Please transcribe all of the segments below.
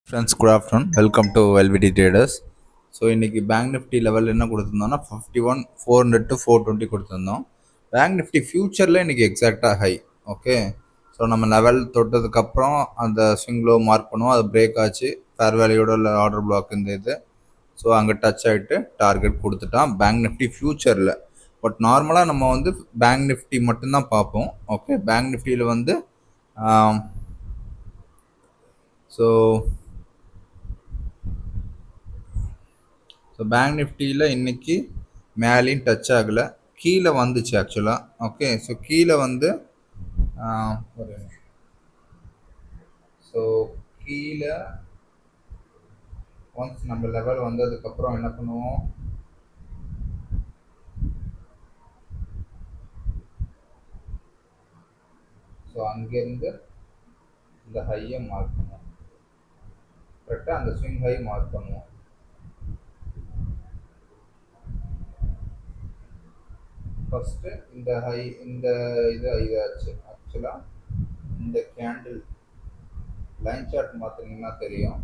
Friends, good afternoon. Welcome to LVD traders. So இன்றைக்கி bank Nifty level என்ன கொடுத்துருந்தோம்னா 51,400 to 420 கொடுத்துருந்தோம். Bank Nifty ஃபியூச்சரில் இன்றைக்கி எக்ஸாக்டாக ஹை. ஓகே, ஸோ நம்ம லெவல் தொட்டதுக்கப்புறம் அந்த ஸ்விங் லோ மார்க் பண்ணுவோம். அது பிரேக் ஆச்சு, ஃபேர் வேல்யூட இல்லை ஆர்டர் பிளாக் இந்த இது. ஸோ அங்கே டச் ஆகிட்டு டார்கெட் கொடுத்துட்டான் பேங்க் நிஃப்டி ஃபியூச்சரில். பட் நார்மலாக நம்ம வந்து பேங்க் நிஃப்டி மட்டும்தான் பார்ப்போம். ஓகே, பேங்க் நிஃப்டியில் வந்து ஸோ பேங்க் நிஃப்டியில் இன்றைக்கி மேலேயும் டச் ஆகலை, கீழே வந்துச்சு ஆக்சுவலாக. ஓகே, ஸோ கீழே வந்து ஸோ கீழே ஒன்ஸ் நம்ம லெவல் வந்ததுக்கப்புறம் என்ன பண்ணுவோம், ஸோ அங்கேருந்து இந்த ஹையை மார்க் பண்ணுவோம். கரெக்டாக அந்த ஸ்விங் ஹை மார்க் பண்ணுவோம். ஃபஸ்ட்டு இந்த ஹை, இந்த இதாச்சு ஆக்சுவலாக. இந்த கேண்டில் லைன் சார்ட் மாற்றினீங்கன்னா தெரியும்.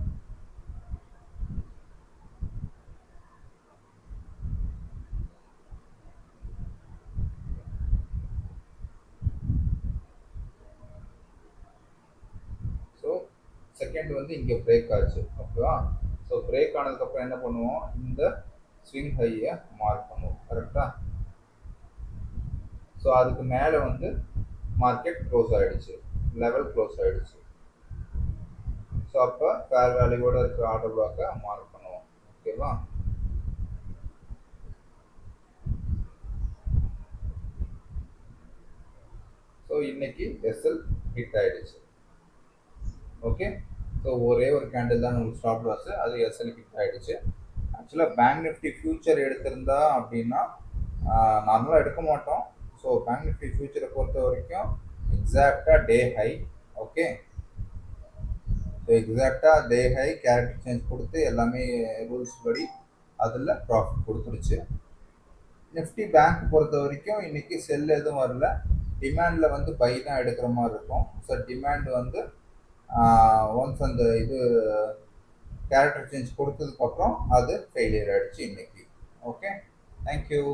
ஸோ செகண்ட் வந்து இங்கே பிரேக் ஆச்சு. ஓகேவா, ஸோ பிரேக் ஆனதுக்கப்புறம் என்ன பண்ணுவோம், இந்த ஸ்விங் ஹையை மார்க் பண்ணுவோம். கரெக்டாக, ஸோ அதுக்கு மேலே வந்து மார்க்கெட் க்ளோஸ் ஆகிடுச்சு, லெவல் க்ளோஸ் ஆகிடுச்சு. ஸோ அப்போ ஃபேர் வேல்யூவோட இருக்கிற ஆர்டர் பிளாக்கை மார்க் பண்ணுவோம். ஓகேவா, ஸோ இன்னைக்கு எஸ்எல் ஹிட் ஆகிடுச்சு. ஓகே, ஸோ ஒரே ஒரு கேண்டில் தான் உங்களுக்கு ஸ்டாப் லாஸ், அது எஸ்எல் ஹிட் ஆகிடுச்சு. ஆக்சுவலாக பேங்க் நிஃப்டி ஃபியூச்சர் எடுத்திருந்தா அப்படின்னா நார்மலாக எடுக்க மாட்டோம். ஸோ பேங்க் நிஃப்டி ஃபியூச்சரை பொறுத்த வரைக்கும் எக்ஸாக்டாக டே ஹை. ஓகே, ஸோ எக்ஸாக்டாக டே ஹை கேரக்டர் சேஞ்ச் கொடுத்து எல்லாமே ரூல்ஸ் படி அதில் ப்ராஃபிட் கொடுத்துருச்சு. நிஃப்டி பேங்க் பொறுத்த வரைக்கும் இன்றைக்கி செல் எதுவும் வரல, டிமாண்டில் வந்து பை தான் எடுக்கிற மாதிரி இருக்கும். ஸோ டிமாண்ட் வந்து ஒன்ஸ் அந்த இது கேரக்டர் சேஞ்ச் கொடுத்ததுக்கப்புறம் அது ஃபெயிலியர் ஆகிடுச்சு இன்னைக்கு. Okay, thank you.